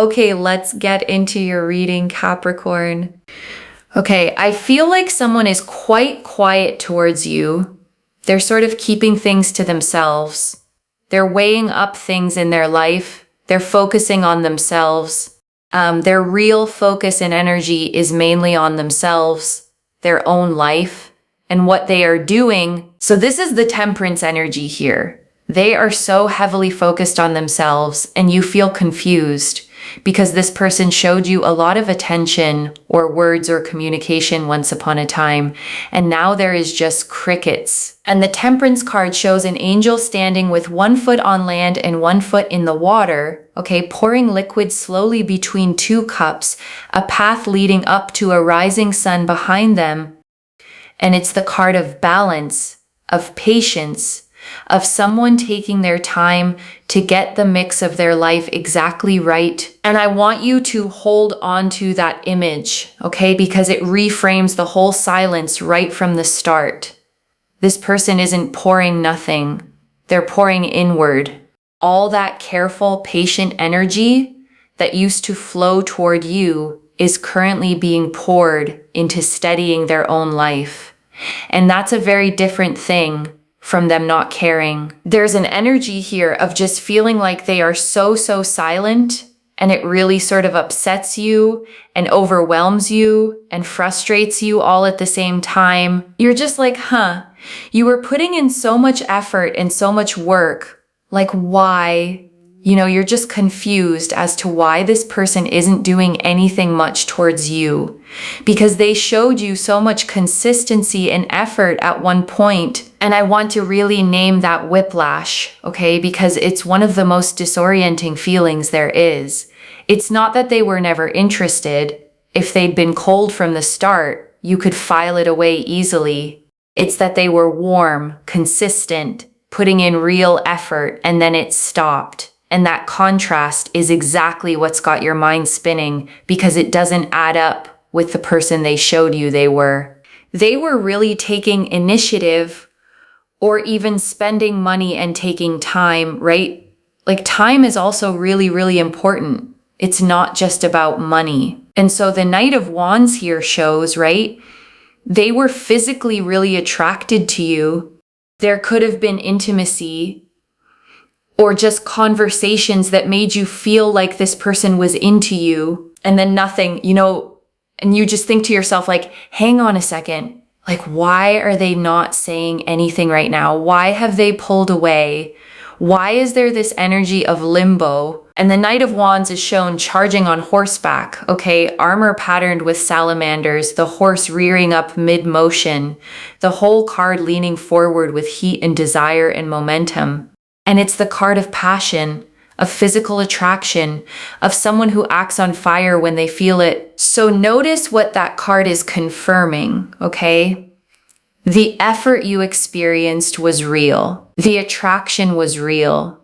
Okay, let's get into your reading, Capricorn. Okay, I feel like someone is quite quiet towards you. They're sort of keeping things to themselves. They're weighing up things in their life. They're focusing on themselves. Their real focus and energy is mainly on themselves, their own life, and what they are doing. So this is the Temperance energy here. They are so heavily focused on themselves, and you feel confused because this person showed you a lot of attention or words or communication once upon a time, and now there is just crickets. And the Temperance card shows an angel standing with 1 foot on land and 1 foot in the water, okay, pouring liquid slowly between 2 cups, a path leading up to a rising sun behind them. And it's the card of balance, of patience, of someone taking their time to get the mix of their life exactly right. And I want you to hold on to that image, okay? Because it reframes the whole silence right from the start. This person isn't pouring nothing. They're pouring inward. All that careful, patient energy that used to flow toward you is currently being poured into steadying their own life. And that's a very different thing from them not caring. There's an energy here of just feeling like they are so silent, and it really sort of upsets you and overwhelms you and frustrates you all at the same time. You're just like, you were putting in so much effort and so much work. Like, why? You know, you're just confused as to why this person isn't doing anything much towards you, because they showed you so much consistency and effort at one point. And I want to really name that whiplash, okay? Because it's one of the most disorienting feelings there is. It's not that they were never interested. If they'd been cold from the start, you could file it away easily. It's that they were warm, consistent, putting in real effort, and then it stopped. And that contrast is exactly what's got your mind spinning, because it doesn't add up with the person they showed you they were. They were really taking initiative or even spending money and taking time, right? Like, time is also really important. It's not just about money. And so the Knight of Wands here shows, right? They were physically really attracted to you. There could have been intimacy, or just conversations that made you feel like this person was into you, and then nothing, you know, and you just think to yourself, like, hang on a second, like, why are they not saying anything right now? Why have they pulled away? Why is there this energy of limbo? And the Knight of Wands is shown charging on horseback, okay, armor patterned with salamanders, the horse rearing up mid-motion, the whole card leaning forward with heat and desire and momentum. And it's the card of passion, of physical attraction, of someone who acts on fire when they feel it. So notice what that card is confirming, okay? The effort you experienced was real. The attraction was real.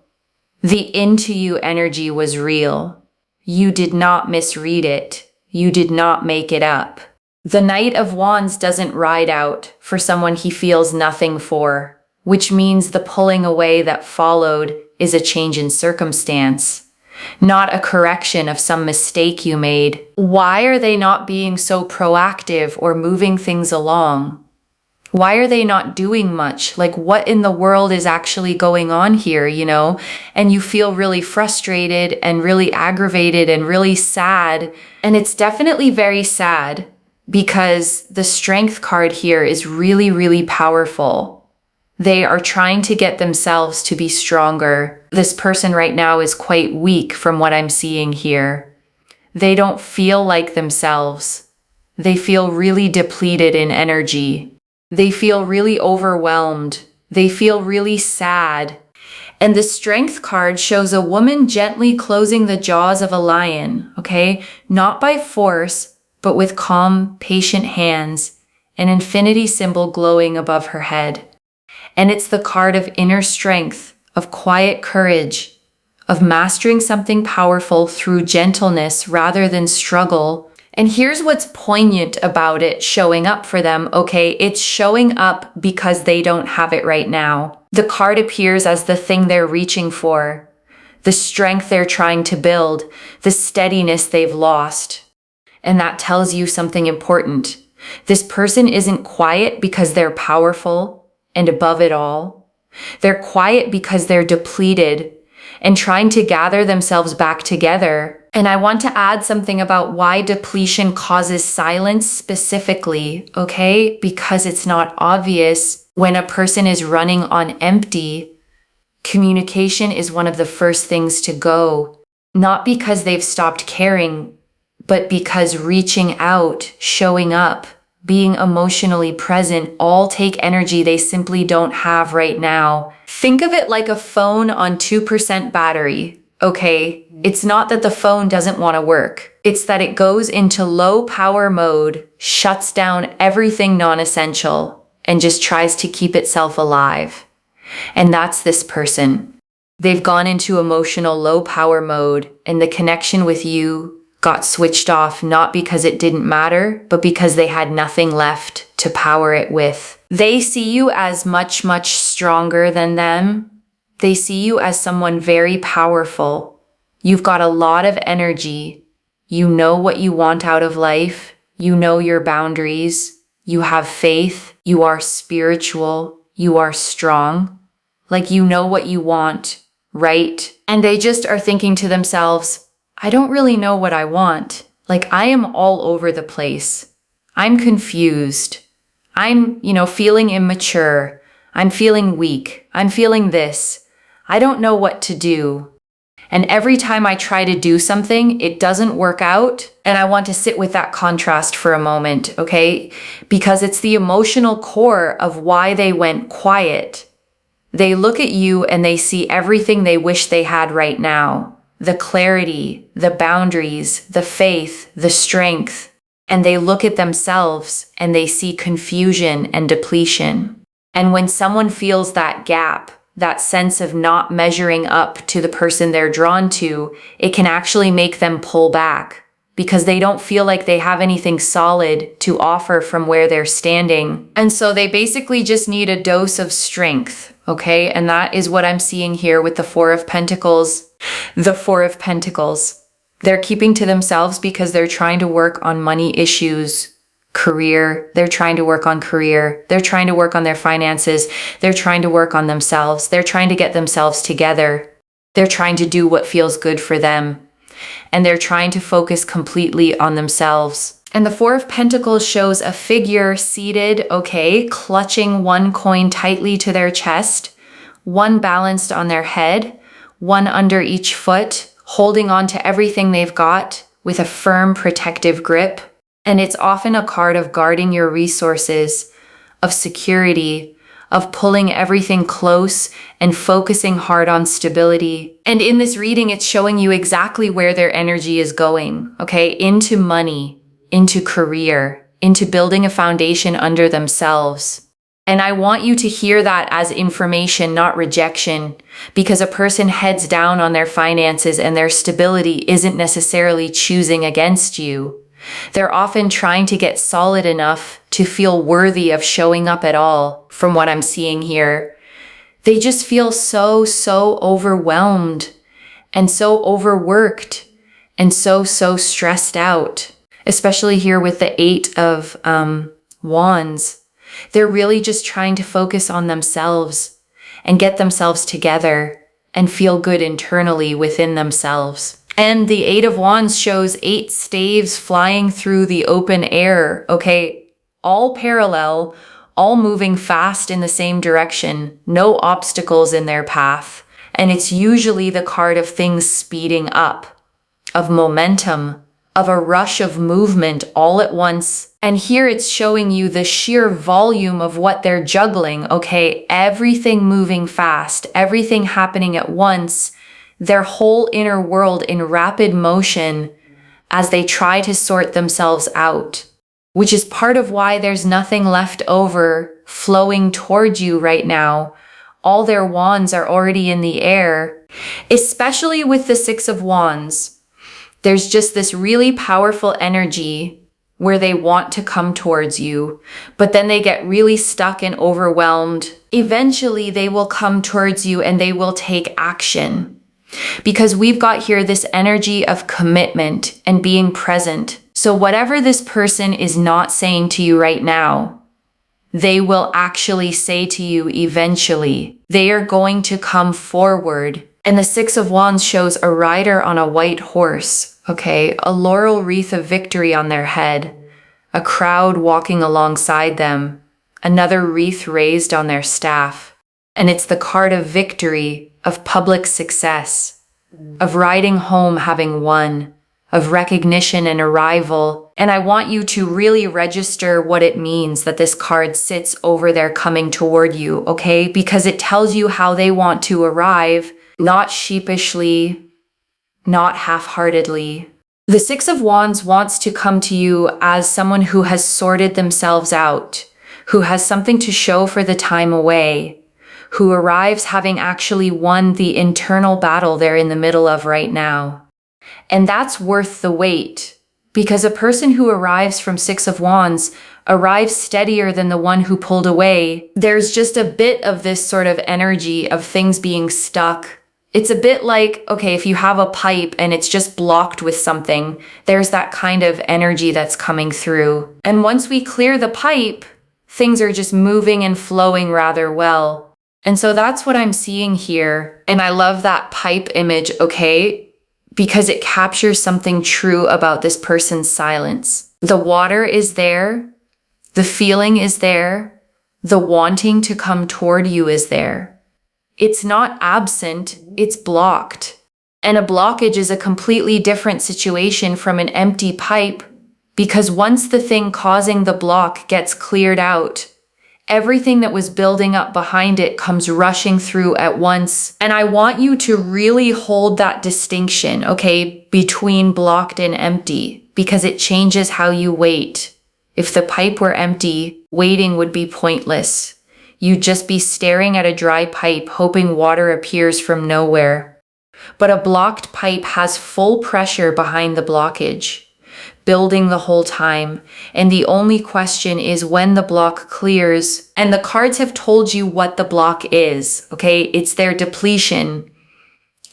The into you energy was real. You did not misread it. You did not make it up. The Knight of Wands doesn't ride out for someone he feels nothing for, which means the pulling away that followed is a change in circumstance, not a correction of some mistake you made. Why are they not being so proactive or moving things along? Why are they not doing much? Like, what in the world is actually going on here, you know? And you feel really frustrated and really aggravated and really sad. And it's definitely very sad, because the Strength card here is really powerful. They are trying to get themselves to be stronger. This person right now is quite weak from what I'm seeing here. They don't feel like themselves. They feel really depleted in energy. They feel really overwhelmed. They feel really sad. And the Strength card shows a woman gently closing the jaws of a lion, okay? Not by force, but with calm, patient hands, an infinity symbol glowing above her head. And it's the card of inner strength, of quiet courage, of mastering something powerful through gentleness rather than struggle. And here's what's poignant about it showing up for them, okay? It's showing up because they don't have it right now. The card appears as the thing they're reaching for, the strength they're trying to build, the steadiness they've lost. And that tells you something important. This person isn't quiet because they're powerful and above it all. They're quiet because they're depleted and trying to gather themselves back together. And I want to add something about why depletion causes silence specifically, okay? Because it's not obvious when a person is running on empty. Communication is one of the first things to go, not because they've stopped caring, but because reaching out, showing up, being emotionally present all take energy they simply don't have right now. Think of it like a phone on 2% battery, okay? It's not that the phone doesn't want to work. It's that it goes into low power mode, shuts down everything non-essential, and just tries to keep itself alive. And that's this person. They've gone into emotional low power mode, and the connection with you got switched off not because it didn't matter, but because they had nothing left to power it with. They see you as much, much stronger than them. They see you as someone very powerful. You've got a lot of energy. You know what you want out of life. You know your boundaries. You have faith. You are spiritual. You are strong. Like you know what you want, right? And they just are thinking to themselves, I don't really know what I want. Like I am all over the place. I'm confused. I'm, feeling immature. I'm feeling weak. I'm feeling this. I don't know what to do. And every time I try to do something, it doesn't work out. And I want to sit with that contrast for a moment, okay? Because it's the emotional core of why they went quiet. They look at you and they see everything they wish they had right now. The clarity, the boundaries, the faith, the strength. And they look at themselves and they see confusion and depletion. And when someone feels that gap, that sense of not measuring up to the person they're drawn to, it can actually make them pull back because they don't feel like they have anything solid to offer from where they're standing. And so they basically just need a dose of strength, okay? And that is what I'm seeing here with the Four of Pentacles. The Four of Pentacles. They're keeping to themselves because they're trying to work on money issues, career. They're trying to work on career. They're trying to work on their finances. They're trying to work on themselves. They're trying to get themselves together. They're trying to do what feels good for them. And they're trying to focus completely on themselves. And the Four of Pentacles shows a figure seated, okay, clutching one coin tightly to their chest, one balanced on their head, one under each foot, holding on to everything they've got with a firm protective grip. And it's often a card of guarding your resources, of security, of pulling everything close and focusing hard on stability. And in this reading, it's showing you exactly where their energy is going, okay? Into money, into career, into building a foundation under themselves. And I want you to hear that as information, not rejection, because a person heads down on their finances and their stability isn't necessarily choosing against you. They're often trying to get solid enough to feel worthy of showing up at all, from what I'm seeing here. They just feel so overwhelmed and so overworked and so stressed out, especially here with the Eight of Wands. They're really just trying to focus on themselves and get themselves together and feel good internally within themselves. And the Eight of Wands shows 8 staves flying through the open air, okay? All parallel, all moving fast in the same direction, no obstacles in their path. And it's usually the card of things speeding up, of momentum, of a rush of movement all at once. And here it's showing you the sheer volume of what they're juggling, okay? Everything moving fast, everything happening at once, their whole inner world in rapid motion as they try to sort themselves out, which is part of why there's nothing left over flowing towards you right now. All their wands are already in the air, especially with the Six of Wands. There's just this really powerful energy where they want to come towards you, but then they get really stuck and overwhelmed. Eventually, they will come towards you and they will take action. because we've got here this energy of commitment and being present. So whatever this person is not saying to you right now, they will actually say to you eventually. They are going to come forward. And the Six of Wands shows a rider on a white horse, okay? A laurel wreath of victory on their head, a crowd walking alongside them, another wreath raised on their staff. And it's the card of victory, of public success, of riding home having won, of recognition and arrival. And I want you to really register what it means that this card sits over there coming toward you, okay? Because it tells you how they want to arrive, not sheepishly, not half-heartedly. The Six of Wands wants to come to you as someone who has sorted themselves out, who has something to show for the time away, who arrives having actually won the internal battle they're in the middle of right now. And that's worth the wait, because a person who arrives from Six of Wands arrives steadier than the one who pulled away. There's just a bit of this sort of energy of things being stuck. It's a bit like, okay, if you have a pipe and it's just blocked with something, there's that kind of energy that's coming through. And once we clear the pipe, things are just moving and flowing rather well. And so that's what I'm seeing here. And I love that pipe image, okay? Because it captures something true about this person's silence. The water is there, the feeling is there, the wanting to come toward you is there. It's not absent, it's blocked. And a blockage is a completely different situation from an empty pipe, because once the thing causing the block gets cleared out, everything that was building up behind it comes rushing through at once. And I want you to really hold that distinction, okay, between blocked and empty, because it changes how you wait. If the pipe were empty, waiting would be pointless. You'd just be staring at a dry pipe, hoping water appears from nowhere. But a blocked pipe has full pressure behind the blockage, building the whole time. And the only question is when the block clears. And the cards have told you what the block is, okay? It's their depletion,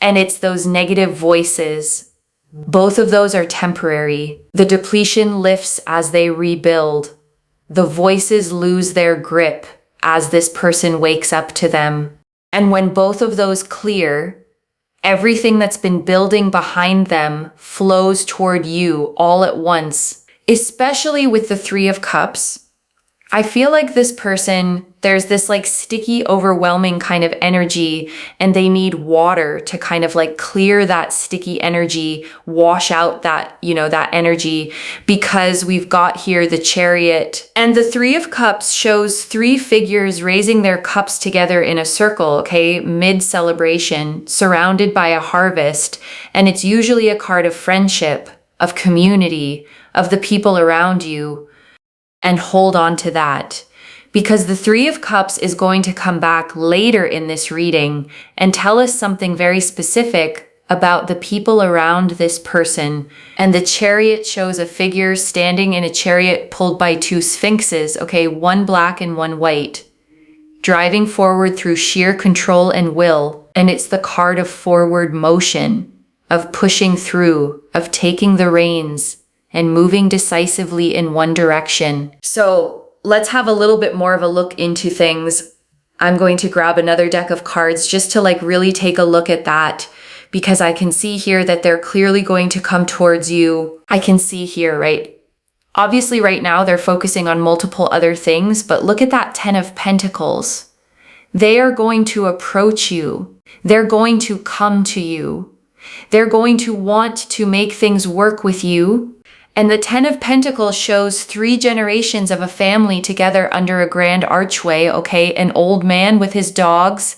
and it's those negative voices. Both of those are temporary. The depletion lifts as they rebuild. The voices lose their grip as this person wakes up to them. And when both of those clear, everything that's been building behind them flows toward you all at once, especially with the Three of Cups. I feel like this person, there's this like sticky, overwhelming kind of energy, and they need water to kind of like clear that sticky energy, wash out that, that energy, because we've got here the Chariot. And the Three of Cups shows three figures raising their cups together in a circle, okay, mid-celebration, surrounded by a harvest. And it's usually a card of friendship, of community, of the people around you. And hold on to that, because the Three of Cups is going to come back later in this reading and tell us something very specific about the people around this person. And the Chariot shows a figure standing in a chariot pulled by two sphinxes, okay, one black and one white, driving forward through sheer control and will. And it's the card of forward motion, of pushing through, of taking the reins, and moving decisively in one direction. So let's have a little bit more of a look into things. I'm going to grab another deck of cards just to like really take a look at that, because I can see here that they're clearly going to come towards you. I can see here, right? Obviously right now they're focusing on multiple other things, but look at that Ten of Pentacles. They are going to approach you. They're going to come to you. They're going to want to make things work with you. And the Ten of Pentacles shows 3 generations of a family together under a grand archway, okay? An old man with his dogs,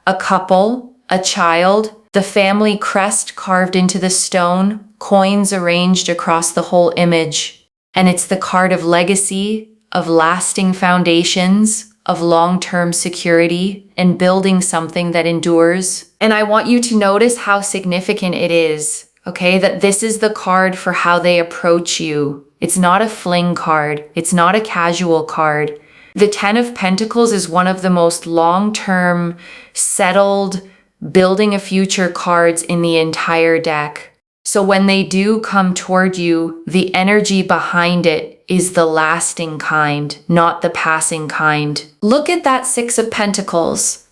a couple, a child, the family crest carved into the stone, coins arranged across the whole image. And it's the card of legacy, of lasting foundations, of long-term security, and building something that endures. And I want you to notice how significant it is. Okay, that this is the card for how they approach you. It's not a fling card. It's not a casual card. The Ten of Pentacles is one of the most long-term, settled, building a future cards in the entire deck. So when they do come toward you, the energy behind it is the lasting kind, not the passing kind. Look at that Six of Pentacles.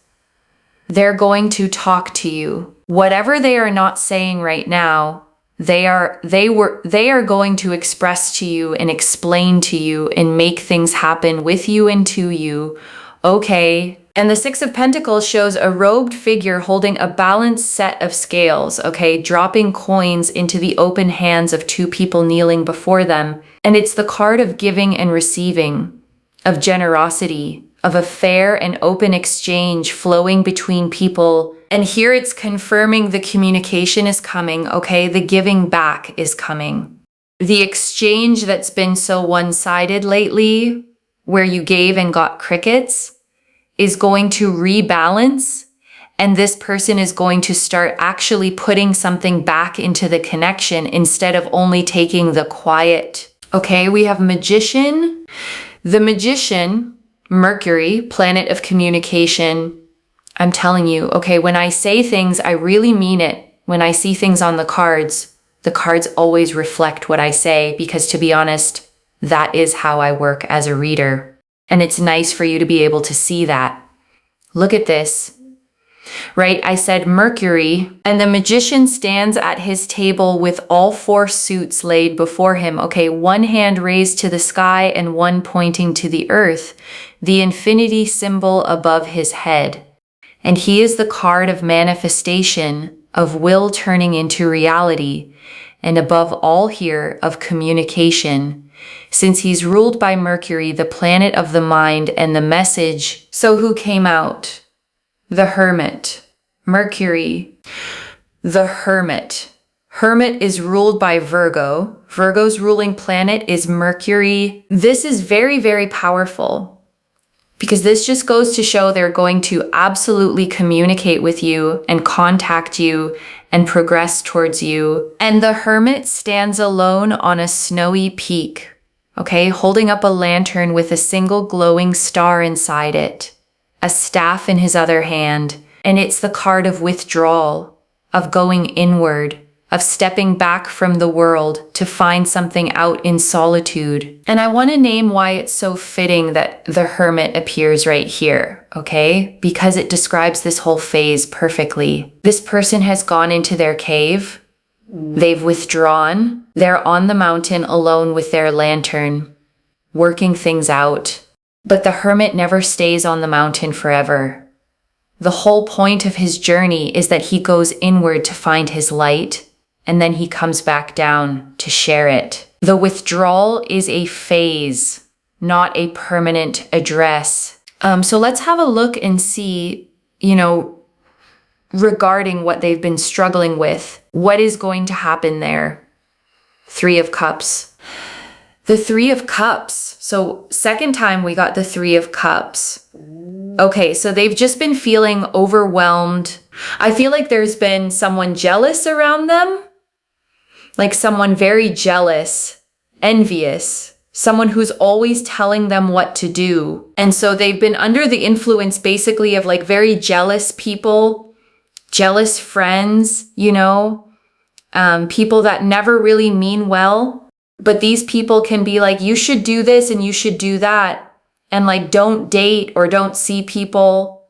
They're going to talk to you. Whatever they are not saying right now, they are going to express to you and explain to you and make things happen with you and to you. Okay. And the Six of Pentacles shows a robed figure holding a balanced set of scales, okay, dropping coins into the open hands of two people kneeling before them. And it's the card of giving and receiving, of generosity, of a fair and open exchange flowing between people. And here it's confirming the communication is coming, okay? The giving back is coming. The exchange that's been so one-sided lately, where you gave and got crickets, is going to rebalance, and this person is going to start actually putting something back into the connection instead of only taking the quiet. Okay, we have Magician. The Magician, Mercury, planet of communication. I'm telling you, okay, when I say things, I really mean it. When I see things on the cards always reflect what I say, because to be honest, that is how I work as a reader. And it's nice for you to be able to see that. Look at this, right? I said Mercury, and the Magician stands at his table with all four suits laid before him. Okay, one hand raised to the sky and one pointing to the earth, the infinity symbol above his head. And he is the card of manifestation, of will turning into reality, and above all here, of communication. Since he's ruled by Mercury, the planet of the mind and the message. So who came out? The Hermit. Mercury. The Hermit. Hermit is ruled by Virgo. Virgo's ruling planet is Mercury. This is very, very powerful, because this just goes to show they're going to absolutely communicate with you and contact you and progress towards you. And the Hermit stands alone on a snowy peak, okay, holding up a lantern with a single glowing star inside it, a staff in his other hand. And it's the card of withdrawal, of going inward, of stepping back from the world to find something out in solitude. And I want to name why it's so fitting that the Hermit appears right here, okay? Because it describes this whole phase perfectly. This person has gone into their cave. They've withdrawn. They're on the mountain alone with their lantern, working things out. But the Hermit never stays on the mountain forever. The whole point of his journey is that he goes inward to find his light, and then he comes back down to share it. The withdrawal is a phase, not a permanent address. So let's have a look and see, regarding what they've been struggling with, what is going to happen there. Three of Cups. The Three of Cups. So second time we got the Three of Cups. Okay, so they've just been feeling overwhelmed. I feel like there's been someone jealous around them. Like someone very jealous, envious, someone who's always telling them what to do. And so they've been under the influence basically of like very jealous people, jealous friends, people that never really mean well. But these people can be like, you should do this and you should do that. And like, don't date or don't see people,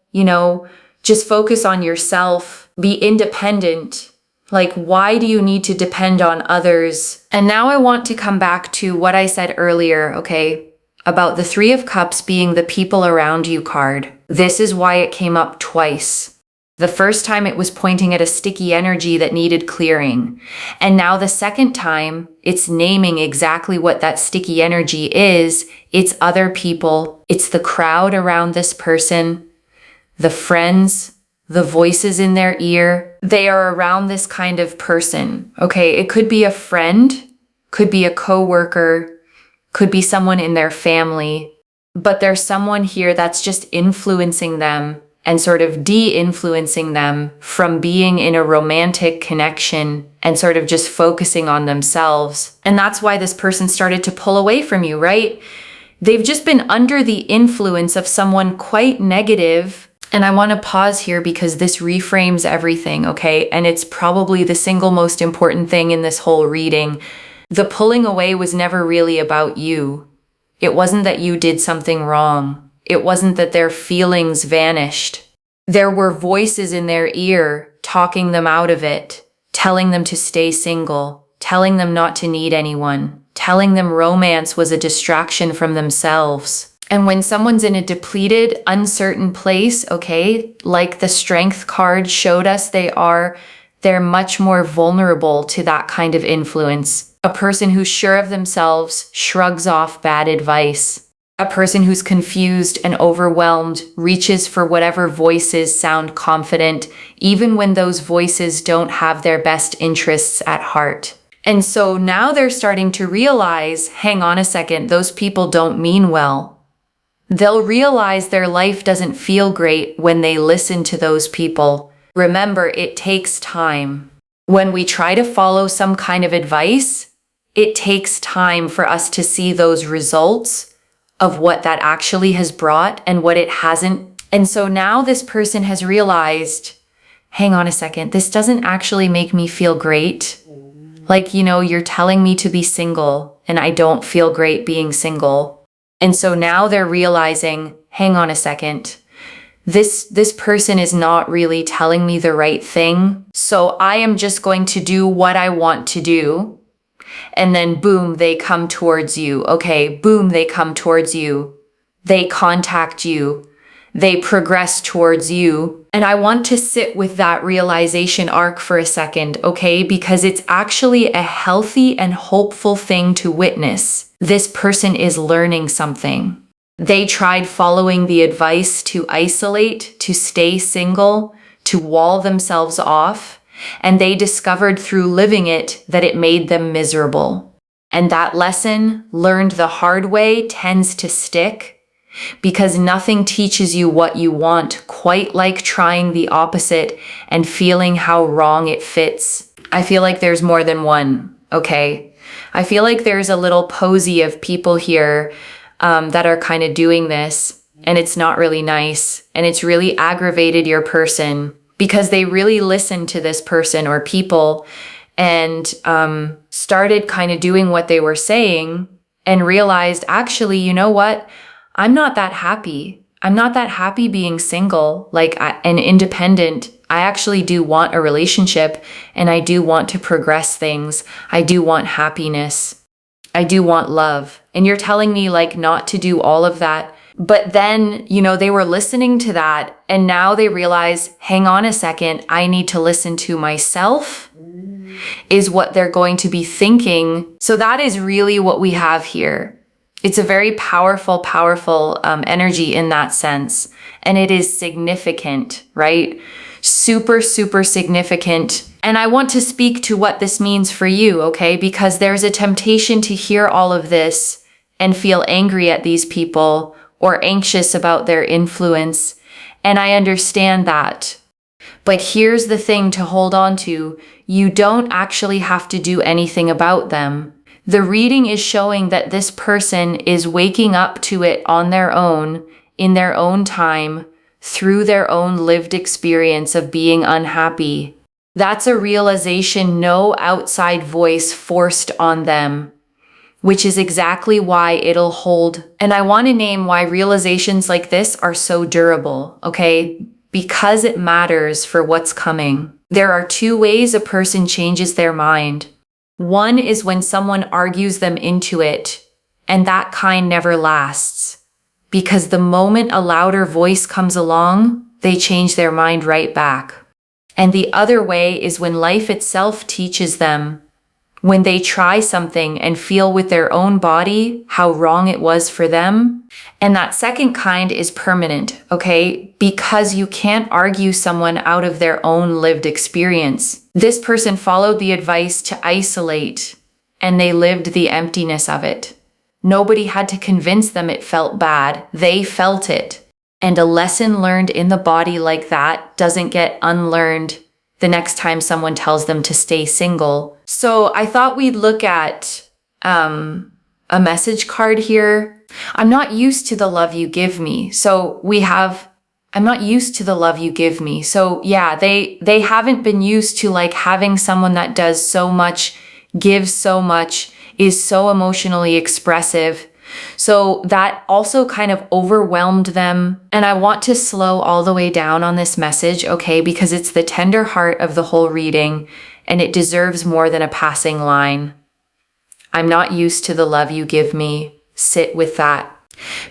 just focus on yourself, be independent. Like, why do you need to depend on others? And now I want to come back to what I said earlier, okay, about the Three of Cups being the people around you card. This is why it came up twice. The first time it was pointing at a sticky energy that needed clearing. And now the second time, it's naming exactly what that sticky energy is. It's other people. It's the crowd around this person, the friends, the voices in their ear. They are around this kind of person, okay? It could be a friend, could be a coworker, could be someone in their family, but there's someone here that's just influencing them and sort of de-influencing them from being in a romantic connection and sort of just focusing on themselves. And that's why this person started to pull away from you, right? They've just been under the influence of someone quite negative, And I want to pause here because this reframes everything, okay? And it's probably the single most important thing in this whole reading. The pulling away was never really about you. It wasn't that you did something wrong. It wasn't that their feelings vanished. There were voices in their ear talking them out of it, telling them to stay single, telling them not to need anyone, telling them romance was a distraction from themselves. And when someone's in a depleted, uncertain place, okay, like the Strength card showed us they're much more vulnerable to that kind of influence. A person who's sure of themselves shrugs off bad advice. A person who's confused and overwhelmed reaches for whatever voices sound confident, even when those voices don't have their best interests at heart. And so now they're starting to realize, hang on a second, those people don't mean well. They'll realize their life doesn't feel great when they listen to those people. Remember, it takes time. When we try to follow some kind of advice, it takes time for us to see those results of what that actually has brought and what it hasn't. And so now this person has realized, hang on a second, this doesn't actually make me feel great. Like, you're telling me to be single and I don't feel great being single. And so now they're realizing, hang on a second, this person is not really telling me the right thing. So I am just going to do what I want to do. And then boom, they come towards you. Okay, boom, they come towards you. They contact you. They progress towards you. And I want to sit with that realization arc for a second, okay? Because it's actually a healthy and hopeful thing to witness. This person is learning something. They tried following the advice to isolate, to stay single, to wall themselves off, and they discovered through living it that it made them miserable. And that lesson, learned the hard way, tends to stick because nothing teaches you what you want quite like trying the opposite and feeling how wrong it fits. I feel like there's more than one, okay? I feel like there's a little posy of people here that are kind of doing this, and it's not really nice, and it's really aggravated your person because they really listened to this person or people and started kind of doing what they were saying and realized, actually, you know what? I'm not that happy. I'm not that happy being single, and independent. I actually do want a relationship and I do want to progress things. I do want happiness. I do want love. And you're telling me not to do all of that. But then, they were listening to that and now they realize, hang on a second, I need to listen to myself is what they're going to be thinking. So that is really what we have here. It's a very powerful energy in that sense. And it is significant, right? Super, super significant. And I want to speak to what this means for you, okay? Because there's a temptation to hear all of this and feel angry at these people or anxious about their influence. And I understand that. But here's the thing to hold on to. You don't actually have to do anything about them. The reading is showing that this person is waking up to it on their own, in their own time, through their own lived experience of being unhappy. That's a realization no outside voice forced on them, which is exactly why it'll hold. And I want to name why realizations like this are so durable, okay? Because it matters for what's coming. There are two ways a person changes their mind. One is when someone argues them into it, and that kind never lasts. Because the moment a louder voice comes along, they change their mind right back. And the other way is when life itself teaches them, when they try something and feel with their own body how wrong it was for them. And that second kind is permanent, okay? Because you can't argue someone out of their own lived experience. This person followed the advice to isolate, and they lived the emptiness of it. Nobody had to convince them it felt bad. They felt it. And a lesson learned in the body like that doesn't get unlearned the next time someone tells them to stay single. So I thought we'd look at a message card here. I'm not used to the love you give me. So we have I'm not used to the love you give me. So yeah, they haven't been used to like having someone that does so much, gives so much, is so emotionally expressive. So that also kind of overwhelmed them. And I want to slow all the way down on this message, okay? Because it's the tender heart of the whole reading and it deserves more than a passing line. I'm not used to the love you give me. Sit with that.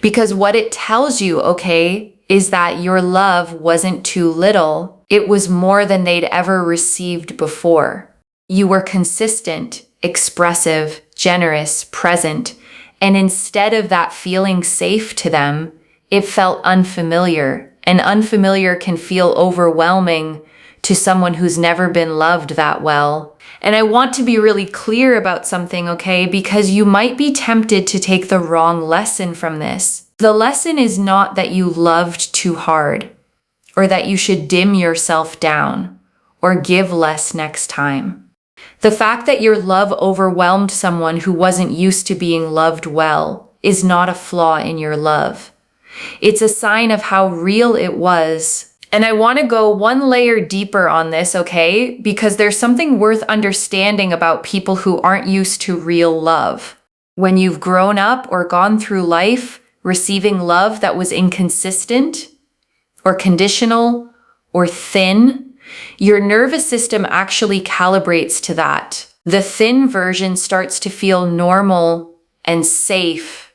Because what it tells you, okay, is that your love wasn't too little. It was more than they'd ever received before. You were consistent, expressive, generous, present. And instead of that feeling safe to them, it felt unfamiliar. And unfamiliar can feel overwhelming to someone who's never been loved that well. And I want to be really clear about something, okay? Because you might be tempted to take the wrong lesson from this. The lesson is not that you loved too hard, or that you should dim yourself down, or give less next time. The fact that your love overwhelmed someone who wasn't used to being loved well is not a flaw in your love. It's a sign of how real it was. And I want to go one layer deeper on this, okay? Because there's something worth understanding about people who aren't used to real love. When you've grown up or gone through life receiving love that was inconsistent or conditional or thin, your nervous system actually calibrates to that. The thin version starts to feel normal and safe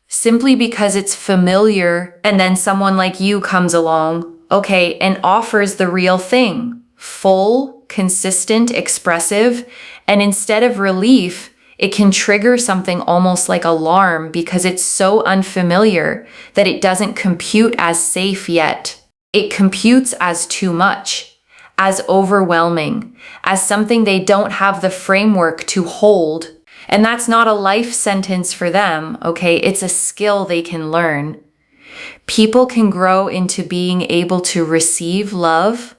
simply because it's familiar, and then someone like you comes along, okay, and offers the real thing. Full, consistent, expressive, and instead of relief, it can trigger something almost like alarm because it's so unfamiliar that it doesn't compute as safe yet. It computes as too much, as overwhelming, as something they don't have the framework to hold. And that's not a life sentence for them, okay? It's a skill they can learn. People can grow into being able to receive love,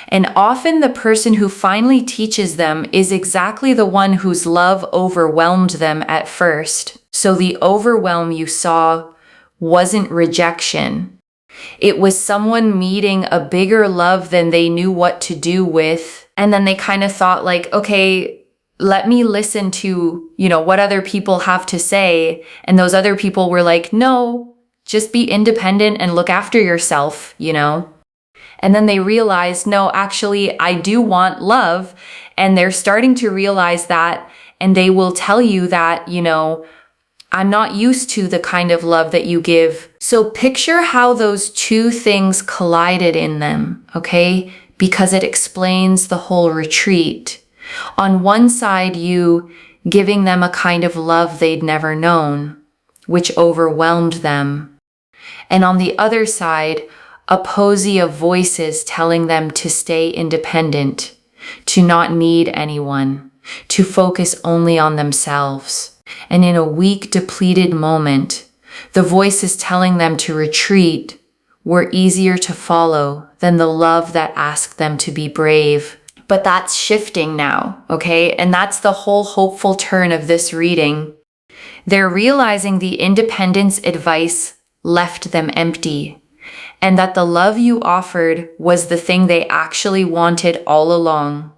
and often the person who finally teaches them is exactly the one whose love overwhelmed them at first. So the overwhelm you saw wasn't rejection. It was someone meeting a bigger love than they knew what to do with, and then they kind of thought like, okay, let me listen to, what other people have to say. And those other people were like, no, just be independent and look after yourself, And then they realized, no, actually, I do want love. And they're starting to realize that. And they will tell you that, I'm not used to the kind of love that you give. So picture how those two things collided in them, okay? Because it explains the whole retreat. On one side, you giving them a kind of love they'd never known, which overwhelmed them. And on the other side, a posy of voices telling them to stay independent, to not need anyone, to focus only on themselves. And in a weak, depleted moment, the voices telling them to retreat were easier to follow than the love that asked them to be brave. But that's shifting now, okay? And that's the whole hopeful turn of this reading. They're realizing the independence advice left them empty, and that the love you offered was the thing they actually wanted all along,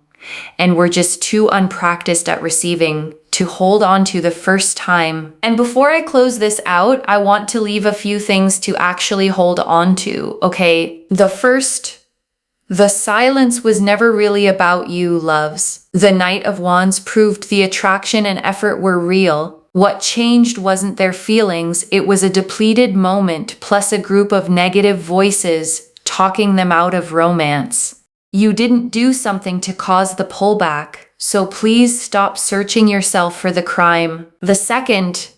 and were just too unpracticed at receiving to hold on to the first time. And before I close this out, I want to leave a few things to actually hold on to, okay? The silence was never really about you, loves. The Knight of Wands proved the attraction and effort were real. What changed wasn't their feelings, it was a depleted moment plus a group of negative voices talking them out of romance. You didn't do something to cause the pullback, so please stop searching yourself for the crime. The second,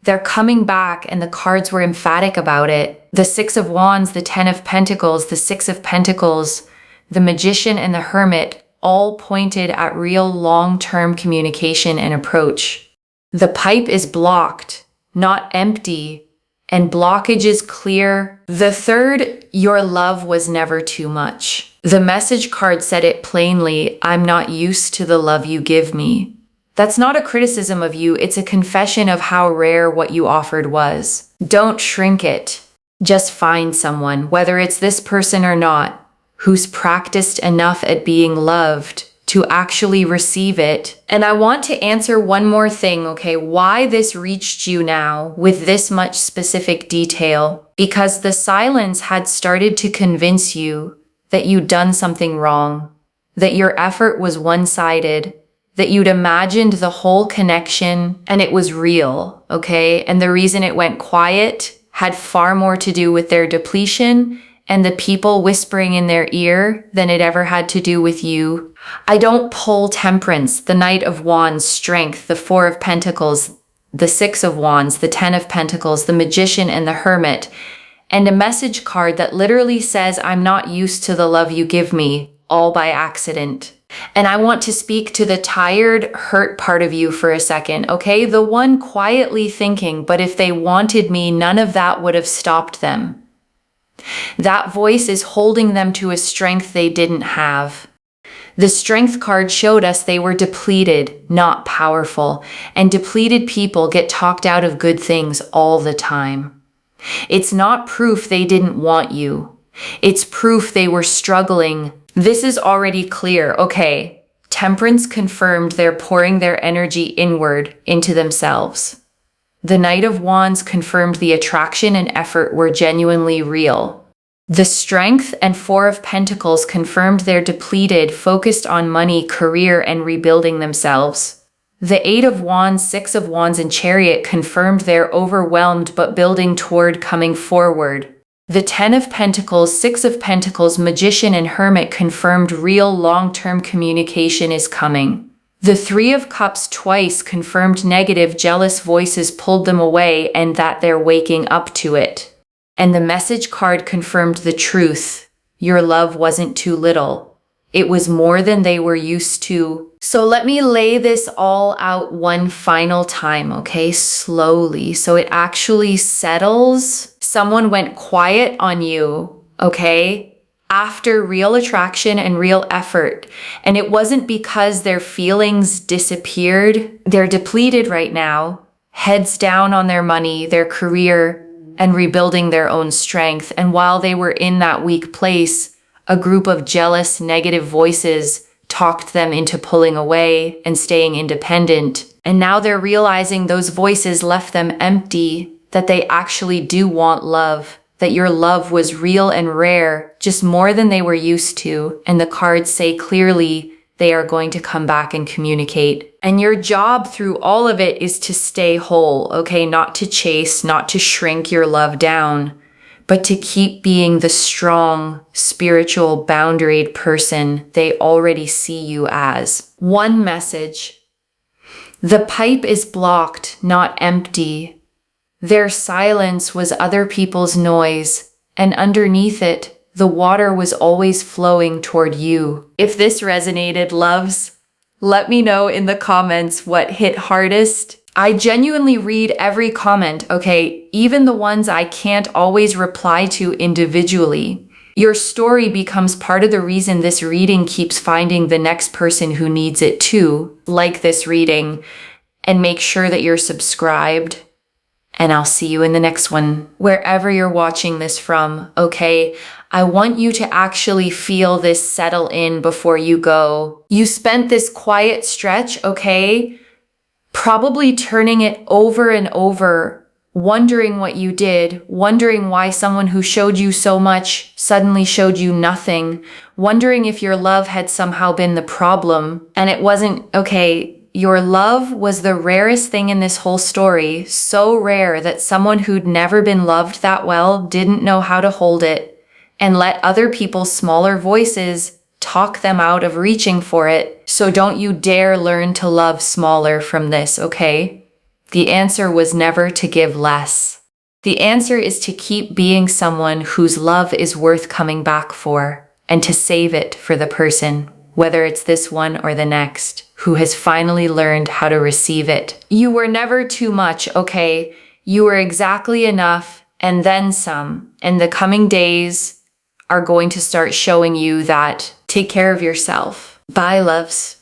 they're coming back and the cards were emphatic about it. The Six of Wands, the Ten of Pentacles, the Six of Pentacles, the Magician and the Hermit all pointed at real long-term communication and approach. The pipe is blocked, not empty, and blockage is clear. The third, your love was never too much. The message card said it plainly, I'm not used to the love you give me. That's not a criticism of you, it's a confession of how rare what you offered was. Don't shrink it. Just find someone, whether it's this person or not, who's practiced enough at being loved to actually receive it. And I want to answer one more thing, okay? Why this reached you now with this much specific detail? Because the silence had started to convince you that you'd done something wrong, that your effort was one-sided, that you'd imagined the whole connection and it was real, okay? And the reason it went quiet had far more to do with their depletion and the people whispering in their ear than it ever had to do with you. I don't pull Temperance, the Knight of Wands, Strength, the Four of Pentacles, the Six of Wands, the Ten of Pentacles, the Magician, and the Hermit, and a message card that literally says, I'm not used to the love you give me, all by accident. And I want to speak to the tired, hurt part of you for a second, okay? The one quietly thinking, but if they wanted me, none of that would have stopped them. That voice is holding them to a strength they didn't have. The Strength card showed us they were depleted, not powerful, and depleted people get talked out of good things all the time. It's not proof they didn't want you. It's proof they were struggling. This is already clear, okay? Temperance confirmed they're pouring their energy inward into themselves. The Knight of Wands confirmed the attraction and effort were genuinely real. The Strength and Four of Pentacles confirmed they're depleted, focused on money, career, and rebuilding themselves. The Eight of Wands, Six of Wands, and Chariot confirmed they're overwhelmed but building toward coming forward. The Ten of Pentacles, Six of Pentacles, Magician, and Hermit confirmed real long-term communication is coming. The Three of Cups twice confirmed negative, jealous voices pulled them away and that they're waking up to it. And the Message card confirmed the truth. Your love wasn't too little. It was more than they were used to. So let me lay this all out one final time, okay? Slowly, so it actually settles. Someone went quiet on you, okay? After real attraction and real effort. And it wasn't because their feelings disappeared. They're depleted right now, heads down on their money, their career, and rebuilding their own strength. And while they were in that weak place, a group of jealous, negative voices talked them into pulling away and staying independent. And now they're realizing those voices left them empty, that they actually do want love, that your love was real and rare, just more than they were used to. And the cards say clearly they are going to come back and communicate. And your job through all of it is to stay whole, okay? Not to chase, not to shrink your love down, but to keep being the strong, spiritual, boundaried person they already see you as. One message. The pipe is blocked, not empty. Their silence was other people's noise, and underneath it, the water was always flowing toward you. If this resonated, loves, let me know in the comments what hit hardest. I genuinely read every comment, okay? Even the ones I can't always reply to individually. Your story becomes part of the reason this reading keeps finding the next person who needs it too. Like this reading, and make sure that you're subscribed. And I'll see you in the next one, wherever you're watching this from, okay? I want you to actually feel this settle in before you go. You spent this quiet stretch, okay? Probably turning it over and over, wondering what you did, wondering why someone who showed you so much suddenly showed you nothing, wondering if your love had somehow been the problem, and it wasn't, okay? Your love was the rarest thing in this whole story, so rare that someone who'd never been loved that well didn't know how to hold it and let other people's smaller voices talk them out of reaching for it. So don't you dare learn to love smaller from this, okay? The answer was never to give less. The answer is to keep being someone whose love is worth coming back for and to save it for the person, whether it's this one or the next, who has finally learned how to receive it. You were never too much, okay? You were exactly enough and then some. And the coming days are going to start showing you that. Take care of yourself. Bye, loves.